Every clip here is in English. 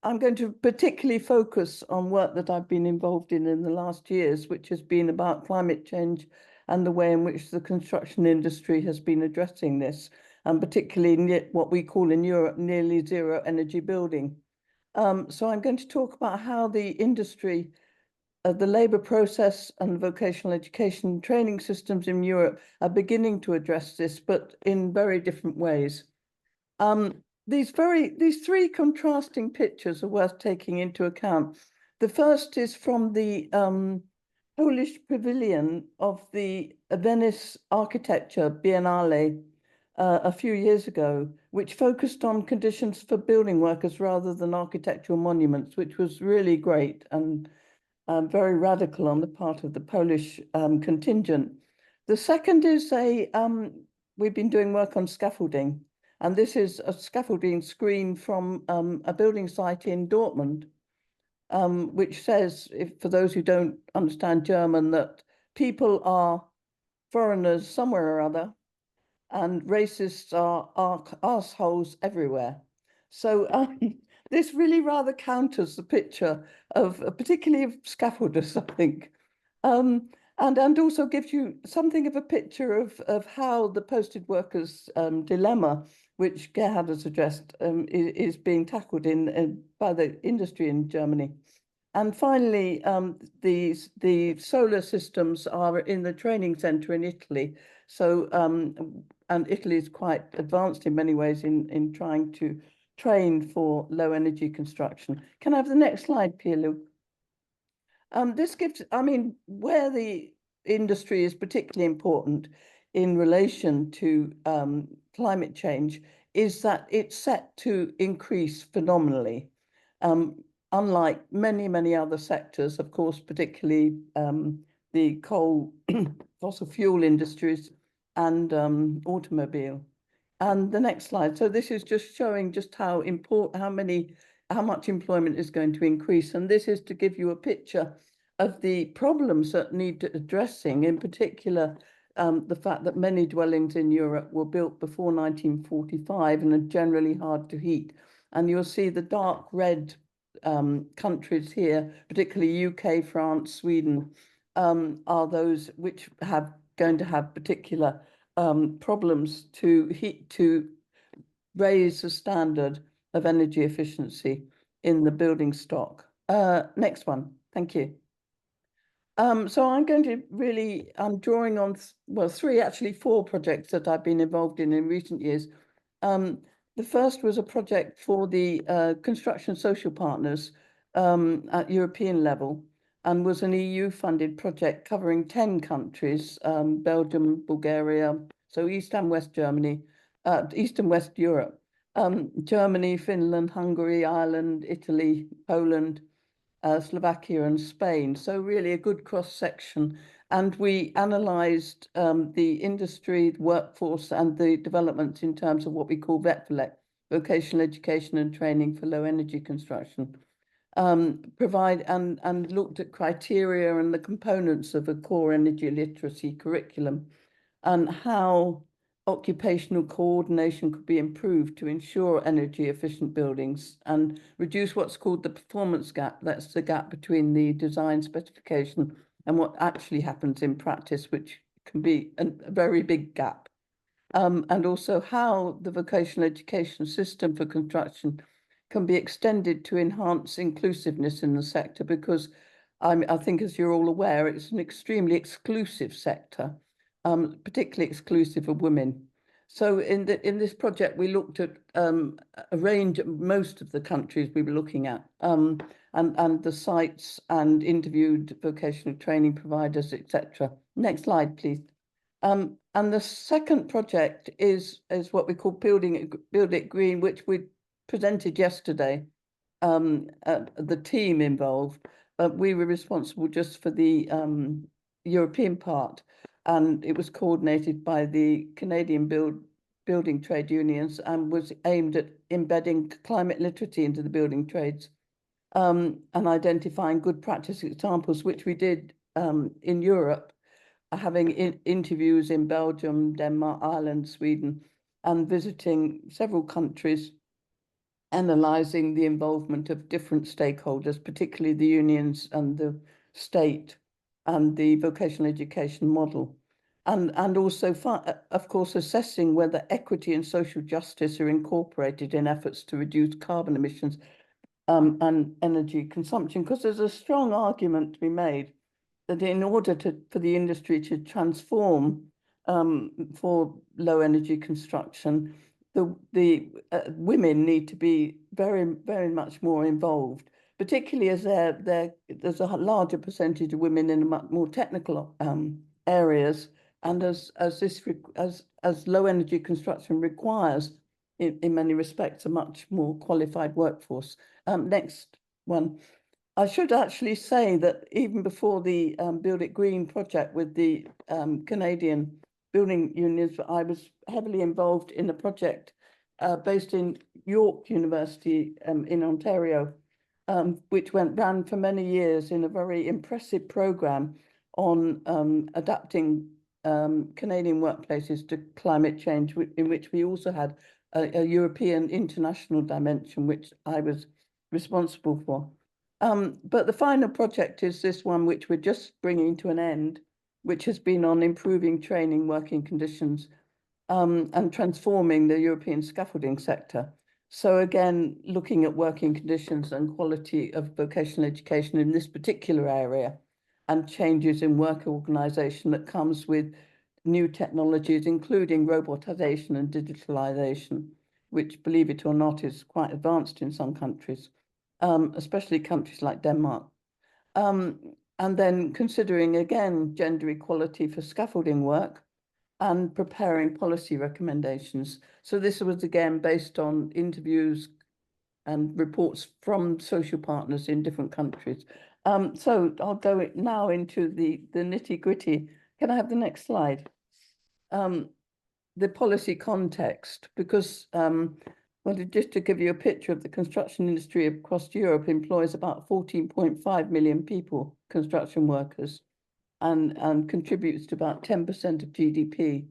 I'm going to particularly focus on work that I've been involved in the last years, which has been about climate change and the way in which the construction industry has been addressing this, and particularly what we call in Europe nearly zero energy building. So I'm going to talk about how the industry, the labour process and vocational education training systems in Europe are beginning to address this, but in very different ways. These three contrasting pictures are worth taking into account. The first is from the Polish pavilion of the Venice Architecture Biennale a few years ago, which focused on conditions for building workers rather than architectural monuments, which was really great and very radical on the part of the Polish contingent. The second is we've been doing work on scaffolding, and this is a scaffolding screen from a building site in Dortmund, which says, for those who don't understand German, that people are foreigners somewhere or other, and racists are arseholes everywhere. So this really rather counters the picture of, particularly of scaffolders, I think. And also gives you something of a picture of how the posted workers' dilemma, which Gerhard has addressed, is being tackled by the industry in Germany. And finally, the solar systems are in the training centre in Italy. So, and Italy is quite advanced in many ways in trying to train for low energy construction. Can I have the next slide, Pierre-Luc? This gives, I mean, where the industry is particularly important in relation to climate change is that it's set to increase phenomenally. Unlike many other sectors, of course, particularly the coal, fossil fuel industries and automobile. And the next slide. So this is just showing just how much employment is going to increase. And this is to give you a picture of the problems that need addressing, in particular, the fact that many dwellings in Europe were built before 1945 and are generally hard to heat. And you'll see the dark red countries here, particularly UK, France, Sweden, are those which going to have particular problems to raise the standard of energy efficiency in the building stock. Next one, thank you. So I'm going to really, I'm drawing on, well, four projects that I've been involved in recent years. The first was a project for the construction social partners at European level, and was an EU-funded project covering 10 countries, Belgium, Bulgaria, so East and West Germany, East and West Europe, Germany, Finland, Hungary, Ireland, Italy, Poland, Slovakia and Spain. So really a good cross-section. And we analysed the industry, the workforce and the developments in terms of what we call VETVLEC, vocational education and training for low energy construction. And looked at criteria and the components of a core energy literacy curriculum and how occupational coordination could be improved to ensure energy efficient buildings and reduce what's called the performance gap. That's the gap between the design specification and what actually happens in practice, which can be a very big gap. And also how the vocational education system for construction can be extended to enhance inclusiveness in the sector, because I think, as you're all aware, it's an extremely exclusive sector, particularly exclusive of women. So in this project, we looked at a range, most of the countries we were looking at, and the sites, and interviewed vocational training providers, etc. Next slide, please. And the second project is what we call Build It Green, which we presented yesterday. The team involved, we were responsible just for the European part, and it was coordinated by the Canadian building trade unions and was aimed at embedding climate literacy into the building trades, and identifying good practice examples, which we did in Europe, having interviews in Belgium, Denmark, Ireland, Sweden, and visiting several countries analysing the involvement of different stakeholders, particularly the unions and the state and the vocational education model. And also, of course, assessing whether equity and social justice are incorporated in efforts to reduce carbon emissions and energy consumption, because there's a strong argument to be made that in order for the industry to transform for low energy construction, the women need to be very much more involved, particularly as there's a larger percentage of women in more technical areas, and as low energy construction requires in many respects a much more qualified workforce. Next one. I should actually say that even before the Build It Green project with the Canadian building unions, I was heavily involved in a project based in York University in Ontario, which ran for many years in a very impressive program on adapting Canadian workplaces to climate change, in which we also had a European international dimension, which I was responsible for. But the final project is this one, which we're just bringing to an end, which has been on improving training, working conditions, and transforming the European scaffolding sector. So again, looking at working conditions and quality of vocational education in this particular area, and changes in work organisation that comes with new technologies, including robotization and digitalization, which, believe it or not, is quite advanced in some countries, especially countries like Denmark. And then considering, again, gender equality for scaffolding work and preparing policy recommendations. So this was, again, based on interviews and reports from social partners in different countries. So I'll go now into the nitty-gritty. Can I have the next slide? The policy context, because well, just to give you a picture of the construction industry across Europe, employs about 14.5 million people, construction workers, and contributes to about 10% of GDP,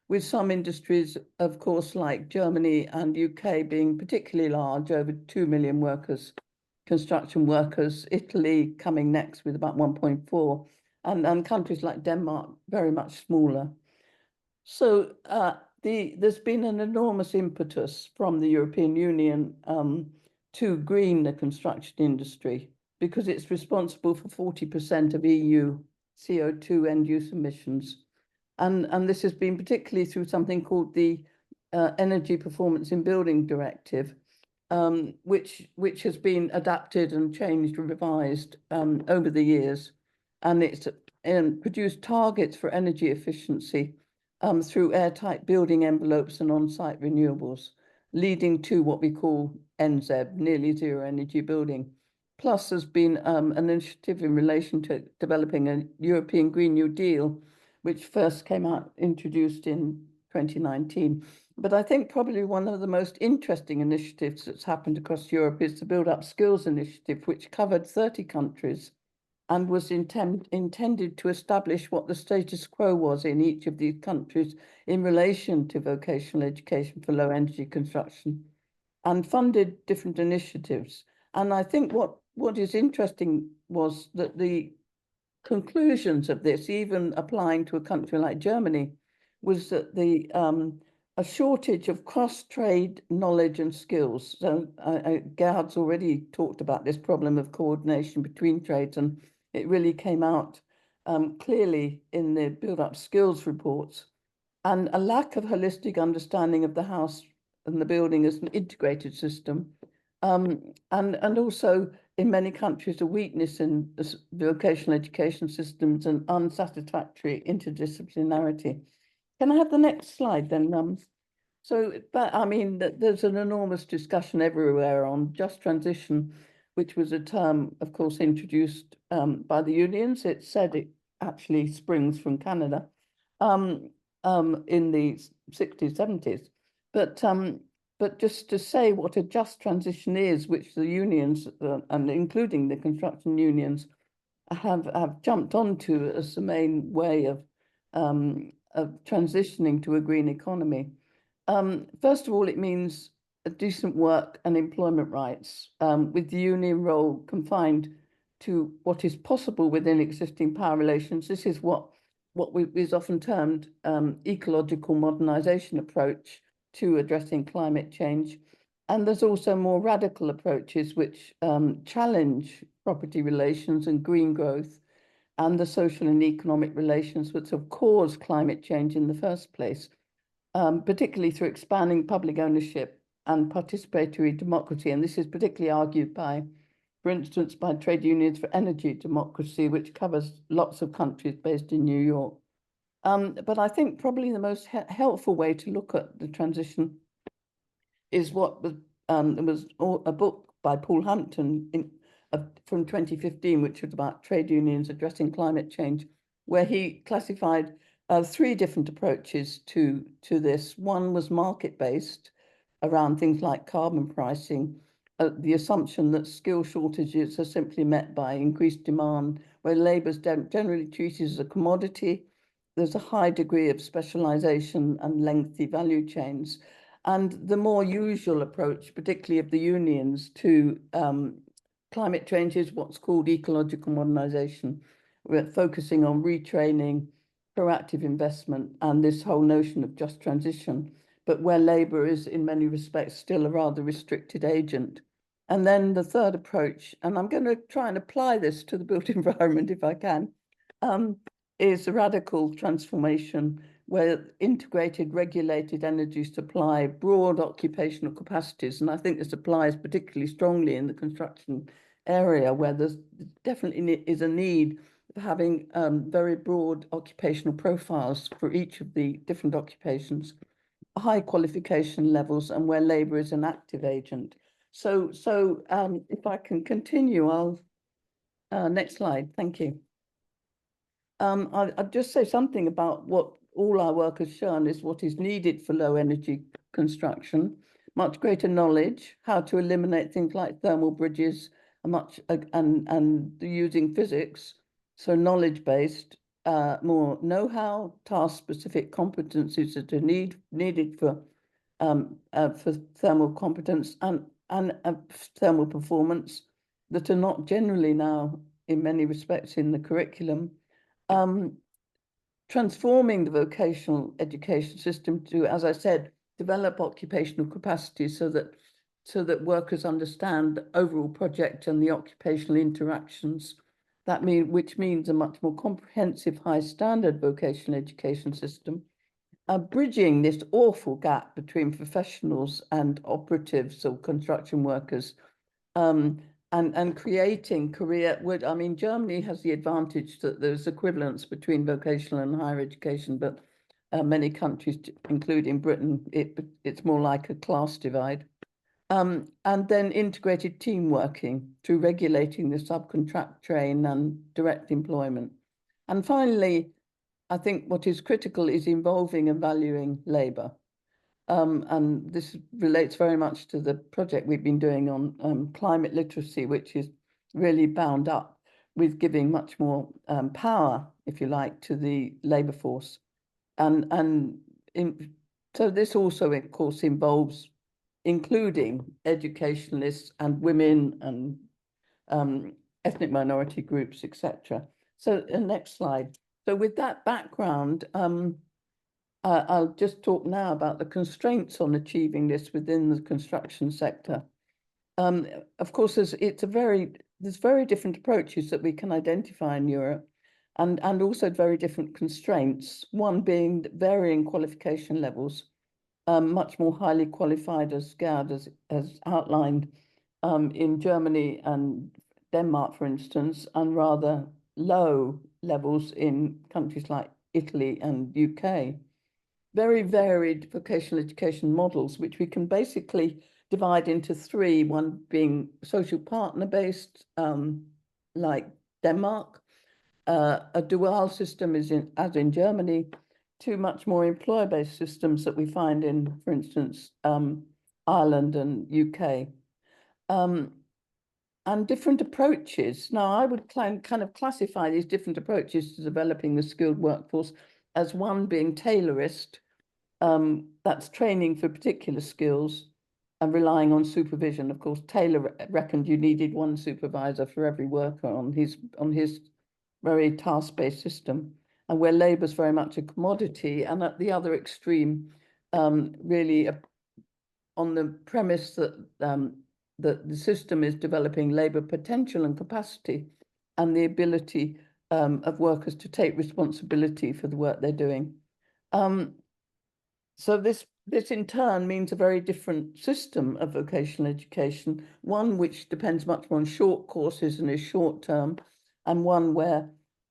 with some industries, of course, like Germany and UK being particularly large, over 2 million workers, construction workers, Italy coming next with about 1.4, and countries like Denmark very much smaller. So there's been an enormous impetus from the European Union to green the construction industry, because it's responsible for 40% of EU CO2 end-use emissions. And this has been particularly through something called the Energy Performance in Building Directive, which has been adapted and changed and revised over the years. And it's produced targets for energy efficiency through airtight building envelopes and on-site renewables, leading to what we call NZEB, nearly zero energy building. Plus, there's been an initiative in relation to developing a European Green New Deal, which first came out, introduced in 2019. But I think probably one of the most interesting initiatives that's happened across Europe is the Build Up Skills Initiative, which covered 30 countries and was intended to establish what the status quo was in each of these countries in relation to vocational education for low energy construction, and funded different initiatives. And I think what is interesting was that the conclusions of this, even applying to a country like Germany, was that a shortage of cross-trade knowledge and skills. So Gerhard's already talked about this problem of coordination between trades, and it really came out clearly in the build-up skills reports, and a lack of holistic understanding of the house and the building as an integrated system, and also in many countries a weakness in vocational education systems and unsatisfactory interdisciplinarity. Can I have the next slide then? But I mean, there's an enormous discussion everywhere on just transition, which was a term, of course, introduced by the unions. It said it actually springs from Canada in the 60s, 70s. But just to say what a just transition is, which the unions, and including the construction unions, have jumped onto as the main way of transitioning to a green economy. First of all, it means decent work and employment rights, with the union role confined to what is possible within existing power relations. This is what is often termed ecological modernization approach to addressing climate change. And there's also more radical approaches which challenge property relations and green growth and the social and economic relations which have caused climate change in the first place, particularly through expanding public ownership and participatory democracy. And this is particularly argued by, for instance, by Trade Unions for Energy Democracy, which covers lots of countries based in New York. But I think probably the most helpful way to look at the transition is what was there was a book by Paul Hampton from 2015, which was about trade unions addressing climate change, where he classified three different approaches to this. One was market-based around things like carbon pricing, the assumption that skill shortages are simply met by increased demand, where labour is generally treated as a commodity. There's a high degree of specialisation and lengthy value chains. And the more usual approach, particularly of the unions, to climate change is what's called ecological modernisation. We're focusing on retraining, proactive investment, and this whole notion of just transition, but where labour is in many respects still a rather restricted agent. And then the third approach, and I'm going to try and apply this to the built environment if I can, is a radical transformation where integrated regulated energy supply, broad occupational capacities, and I think this applies particularly strongly in the construction area where there's definitely is a need of having very broad occupational profiles for each of the different occupations, high qualification levels, and where labour is an active agent. So if I can continue, I'll next slide. Thank you. I'll just say something about what all our work has shown is what is needed for low energy construction, much greater knowledge, how to eliminate things like thermal bridges, and using physics, so knowledge-based, more know-how, task-specific competencies that are needed for thermal competence and thermal performance that are not generally now, in many respects, in the curriculum. Transforming the vocational education system to, as I said, develop occupational capacity so that workers understand the overall project and the occupational interactions. Which means a much more comprehensive, high standard vocational education system, bridging this awful gap between professionals and operatives or construction workers. And creating career Germany has the advantage that there's equivalence between vocational and higher education, but many countries, including Britain, it's more like a class divide. And then integrated team working through regulating the subcontract train and direct employment. And finally, I think what is critical is involving and valuing labour. And this relates very much to the project we've been doing on climate literacy, which is really bound up with giving much more power, if you like, to the labour force. So this also, of course, involves including educationalists and women and ethnic minority groups, etc. So next slide. So with that background, I'll just talk now about the constraints on achieving this within the construction sector. Of course, there's very different approaches that we can identify in Europe, and also very different constraints. One being varying qualification levels, much more highly qualified, as Gerd has outlined, in Germany and Denmark, for instance, and rather low levels in countries like Italy and UK. Very varied vocational education models, which we can basically divide into three, one being social partner based, like Denmark, a dual system as in Germany, two much more employer-based systems that we find in, for instance, Ireland and UK. And different approaches. Now, I would kind of classify these different approaches to developing the skilled workforce as one being tailorist, that's training for particular skills, and relying on supervision. Of course, Taylor reckoned you needed one supervisor for every worker on his very task-based system, and where labour's very much a commodity, and at the other extreme, really on the premise that the system is developing labour potential and capacity, and the ability of workers to take responsibility for the work they're doing. So this in turn means a very different system of vocational education, one which depends much more on short courses and is short term, and one where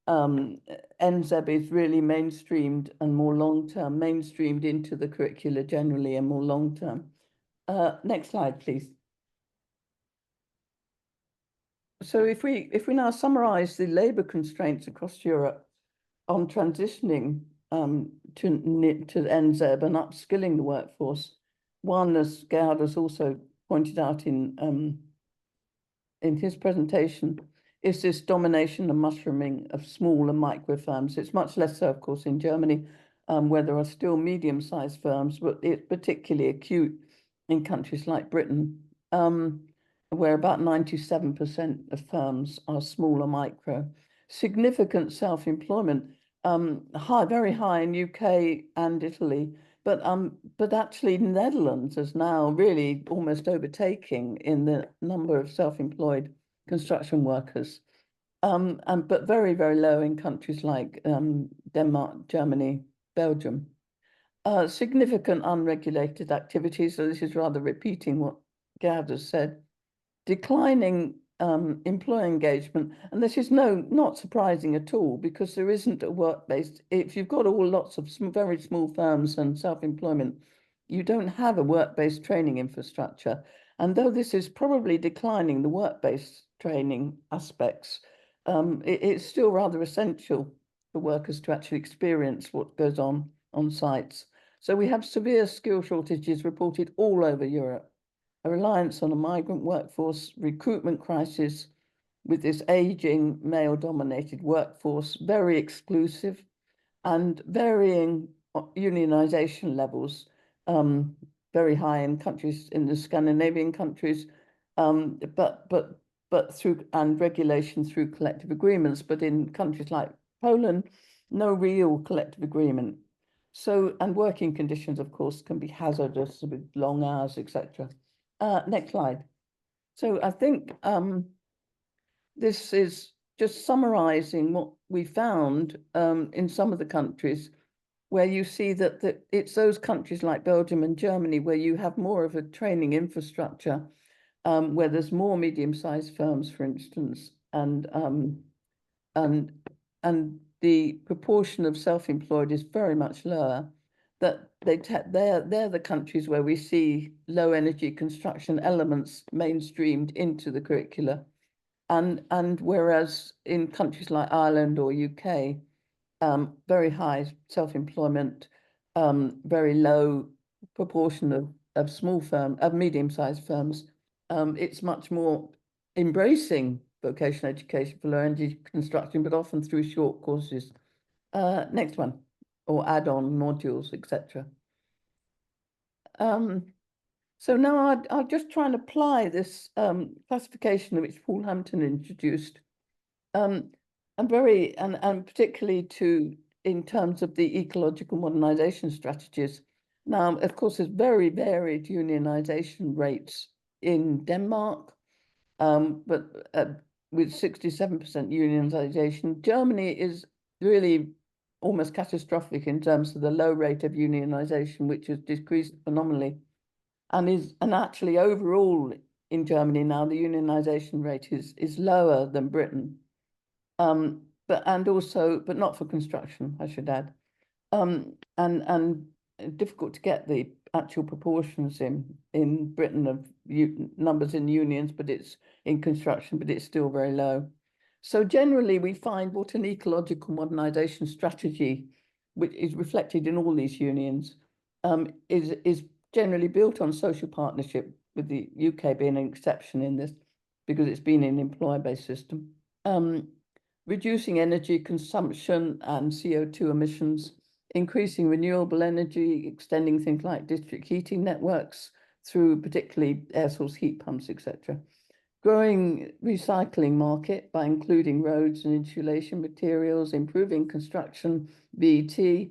NZEB is really mainstreamed and more long term, mainstreamed into the curricula generally and more long term. Next slide, please. So if we now summarize the labour constraints across Europe on transitioning to NZEB and upskilling the workforce, one, as Gerhard has also pointed out in his presentation, is this domination and mushrooming of small and micro firms. It's much less so, of course, in Germany, where there are still medium-sized firms, but it's particularly acute in countries like Britain, where about 97% of firms are small or micro. Significant self-employment, very high in UK and Italy, but actually Netherlands is now really almost overtaking in the number of self-employed construction workers, but very, very low in countries like Denmark, Germany, Belgium. Significant unregulated activity, so this is rather repeating what Gerhard has said. Declining employee engagement, and this is not surprising at all, because there isn't a work-based, if you've got lots of very small firms and self-employment, you don't have a work-based training infrastructure. And though this is probably declining the work-based training aspects, it's still rather essential for workers to actually experience what goes on sites. So we have severe skill shortages reported all over Europe, a reliance on a migrant workforce, recruitment crisis with this aging male-dominated workforce, very exclusive, and varying unionization levels, very high in countries, in the Scandinavian countries, but through, and regulation through collective agreements, but in countries like Poland, no real collective agreement. So, and working conditions, of course, can be hazardous with long hours, etc. Next slide. So I think this is just summarizing what we found in some of the countries, where you see that it's those countries like Belgium and Germany where you have more of a training infrastructure, where there's more medium-sized firms, for instance, and the proportion of self-employed is very much lower. That they're the countries where we see low energy construction elements mainstreamed into the curricula, and whereas in countries like Ireland or UK, very high self-employment, very low proportion of medium-sized firms. It's much more embracing vocational education for low energy construction, but often through short courses. Next one, or add-on modules, etc. So now I'll just try and apply this classification which Paul Hampton introduced, and particularly in terms of the ecological modernization strategies. Now, of course, there's very varied unionization rates in Denmark, but with 67% unionization. Germany is really almost catastrophic in terms of the low rate of unionization, which has decreased phenomenally, and actually overall in Germany now the unionization rate is lower than Britain, but not for construction, I should add, and difficult to get the actual proportions in Britain of numbers in unions, but it's in construction, but it's still very low. So generally, we find what an ecological modernization strategy, which is reflected in all these unions, is generally built on social partnership, with the UK being an exception in this, because it's been an employer-based system. Reducing energy consumption and CO2 emissions, increasing renewable energy, extending things like district heating networks through particularly air source heat pumps, etc. Growing recycling market by including roads and insulation materials, improving construction, VET,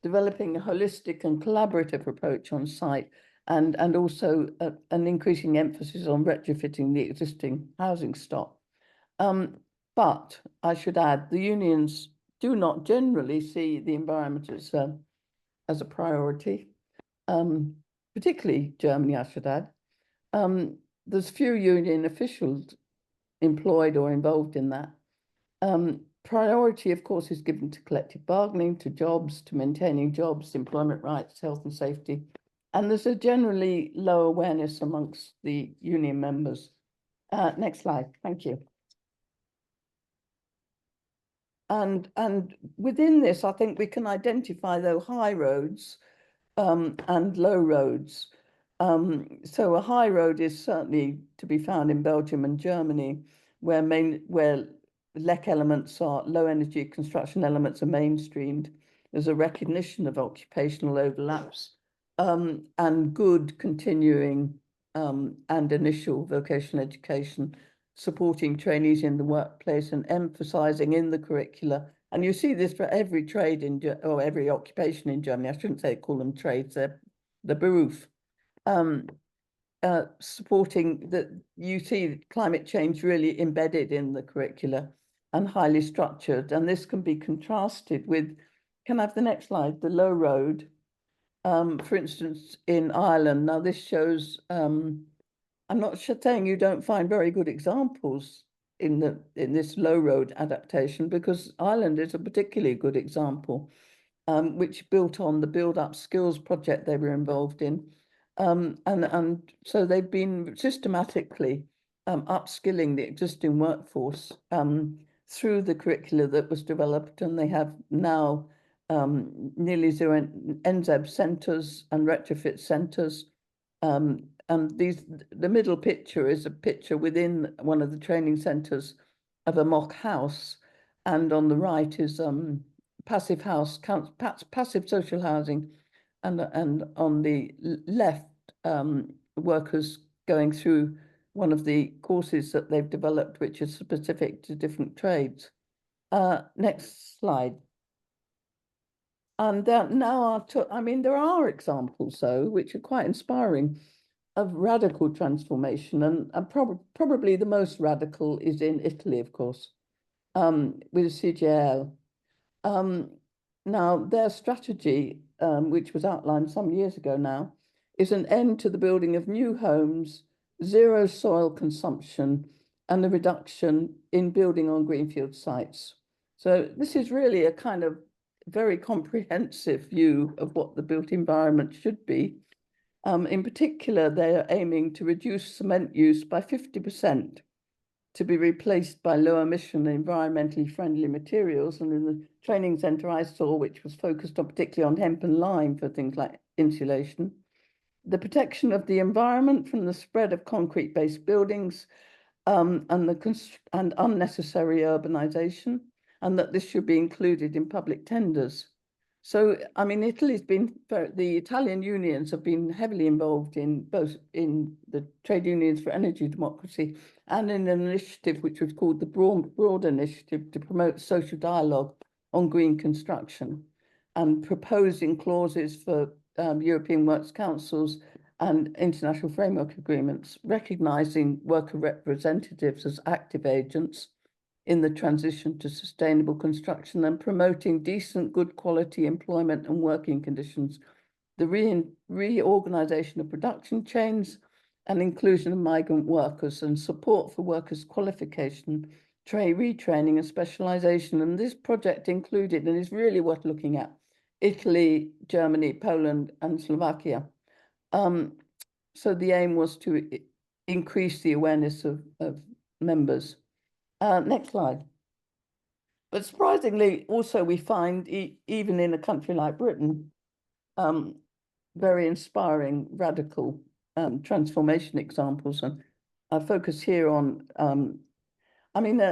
developing a holistic and collaborative approach on site, and also an increasing emphasis on retrofitting the existing housing stock. But I should add, the unions do not generally see the environment as a priority, particularly Germany, I should add. There's few union officials employed or involved in that. Priority, of course, is given to collective bargaining, to jobs, to maintaining jobs, employment rights, health and safety. And there's a generally low awareness amongst the union members. Next slide, thank you. And within this, I think we can identify, though, high roads and low roads. So a high road is certainly to be found in Belgium and Germany, where LEC elements are low energy construction elements are mainstreamed. There's a recognition of occupational overlaps and good continuing and initial vocational education, supporting trainees in the workplace and emphasizing in the curricula. And you see this for every trade or every occupation in Germany. I shouldn't say call them trades, they're the Beruf. Supporting that, you see climate change really embedded in the curricula and highly structured. And this can be contrasted with, can I have the next slide, the low road. For instance, in Ireland, now this shows, I'm not saying you don't find very good examples in this low road adaptation, because Ireland is a particularly good example, which built on the Build Up Skills project they were involved in. And so they've been systematically upskilling the existing workforce through the curricula that was developed, and they have now nearly zero NZEB centres and retrofit centres. And the middle picture is a picture within one of the training centres of a mock house, and on the right is passive house, passive social housing, and on the left, workers going through one of the courses that they've developed, which is specific to different trades. Next slide. And now I mean, there are examples, though, which are quite inspiring, of radical transformation, and probably the most radical is in Italy, of course, with CGL. Now, their strategy, which was outlined some years ago now, is an end to the building of new homes, zero soil consumption, and a reduction in building on greenfield sites. So this is really a kind of very comprehensive view of what the built environment should be. In particular, they are aiming to reduce cement use by 50%, to be replaced by low emission and environmentally friendly materials. And in the training centre I saw, which was focused on particularly on hemp and lime for things like insulation, the protection of the environment from the spread of concrete-based buildings and unnecessary urbanisation, and that this should be included in public tenders. So, I mean, the Italian unions have been heavily involved in both in the trade unions for energy democracy and in an initiative which was called the Broad Initiative to promote social dialogue on green construction, and proposing clauses for European Works Councils and international framework agreements, recognising worker representatives as active agents in the transition to sustainable construction, and promoting decent, good quality employment and working conditions, the reorganisation of production chains, and inclusion of migrant workers, and support for workers' qualification, retraining and specialisation. And this project included, and is really worth looking at, Italy, Germany, Poland, and Slovakia. So the aim was to increase the awareness of members. Next slide. But surprisingly, also we find, even in a country like Britain, very inspiring, radical transformation examples. And I focus here on, I mean,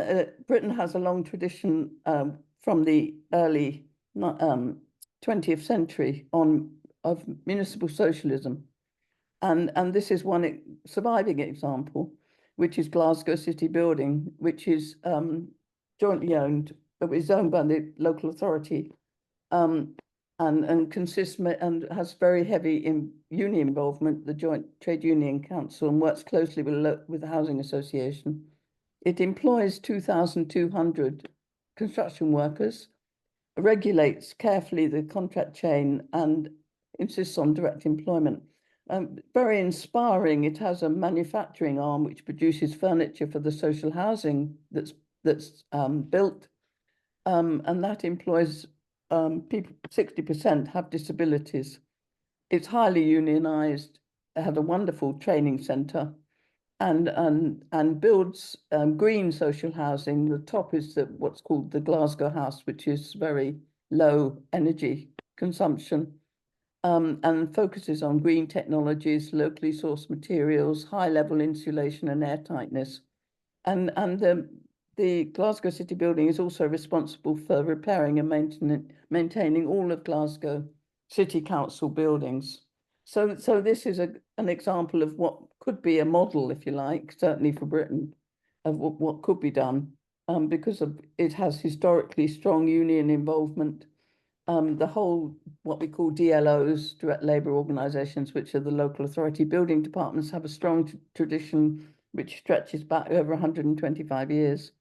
Britain has a long tradition from the early 20th century of municipal socialism. And this is one surviving example, which is Glasgow City Building, which is jointly owned, but is owned by the local authority, and consists and has very heavy union involvement, the Joint Trade Union Council, and works closely with the Housing Association. It employs 2,200 construction workers, regulates carefully the contract chain, and insists on direct employment. Very inspiring. It has a manufacturing arm which produces furniture for the social housing that's built, and that employs people. 60% have disabilities. It's highly unionized. It had a wonderful training centre, and builds green social housing. The top is what's called the Glasgow House, which is very low energy consumption, and focuses on green technologies, locally sourced materials, high level insulation and airtightness. And the Glasgow City Building is also responsible for repairing and maintaining all of Glasgow City Council buildings. So this is an example of what could be a model, if you like, certainly for Britain, of what could be done, because it has historically strong union involvement. The whole, what we call DLOs, direct labour organisations, which are the local authority building departments, have a strong tradition which stretches back over 125 years.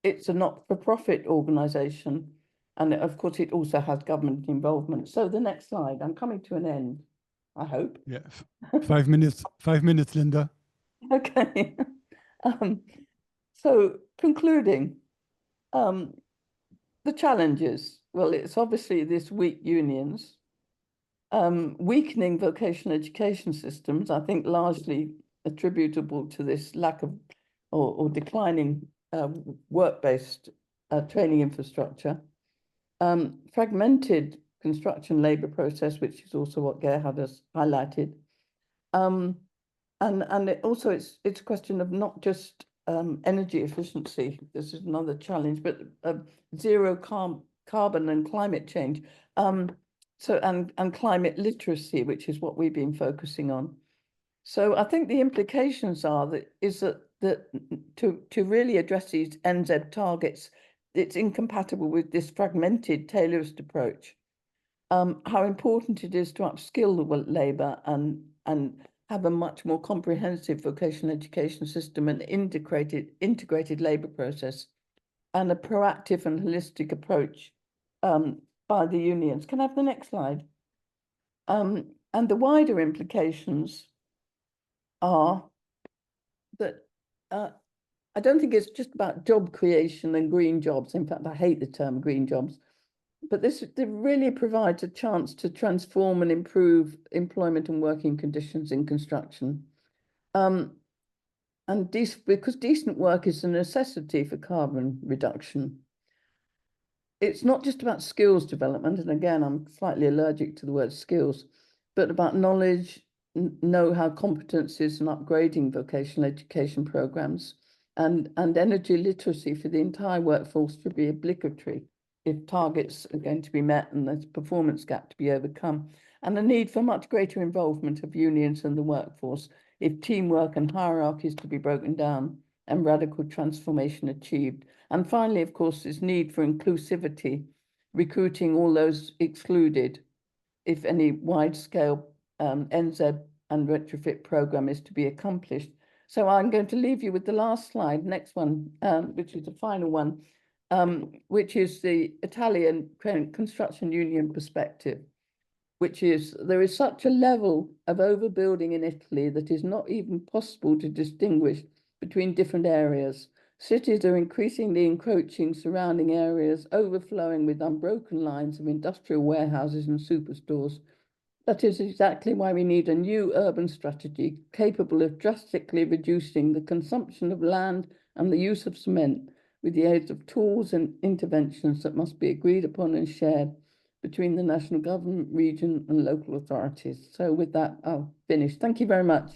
It's a not-for-profit organisation, and of course it also has government involvement. So the next slide, I'm coming to an end, I hope. Yeah, 5 minutes, 5 minutes, Linda. Okay. So concluding, the challenges, well, it's obviously this weak unions, weakening vocational education systems, I think largely attributable to this lack of or declining work-based training infrastructure, fragmented construction labour process, which is also what Gerhard has highlighted, and it's a question of not just energy efficiency. This is another challenge, but zero carbon and climate change. And climate literacy, which is what we've been focusing on. So I think the implications are that to really address these NZ targets, it's incompatible with this fragmented Taylorist approach. How important it is to upskill the labour and have a much more comprehensive vocational education system and integrated labour process, and a proactive and holistic approach by the unions. Can I have the next slide? And the wider implications are that I don't think it's just about job creation and green jobs. In fact, I hate the term green jobs, but this really provides a chance to transform and improve employment and working conditions in construction. And because decent work is a necessity for carbon reduction. It's not just about skills development, and again, I'm slightly allergic to the word skills, but about knowledge, know-how, competencies, and upgrading vocational education programs, and energy literacy for the entire workforce to be obligatory if targets are going to be met and there's a performance gap to be overcome, and the need for much greater involvement of unions and the workforce if teamwork and hierarchy is to be broken down and radical transformation achieved. And finally, of course, this need for inclusivity, recruiting all those excluded if any wide-scale NZ and retrofit program is to be accomplished. So I'm going to leave you with the last slide, next one, which is the final one, which is the Italian construction union perspective, which is there is such a level of overbuilding in Italy that is not even possible to distinguish between different areas. Cities are increasingly encroaching surrounding areas, overflowing with unbroken lines of industrial warehouses and superstores. That is exactly why we need a new urban strategy capable of drastically reducing the consumption of land and the use of cement with the aid of tools and interventions that must be agreed upon and shared between the national government, region and local authorities. So with that, I'll finish. Thank you very much.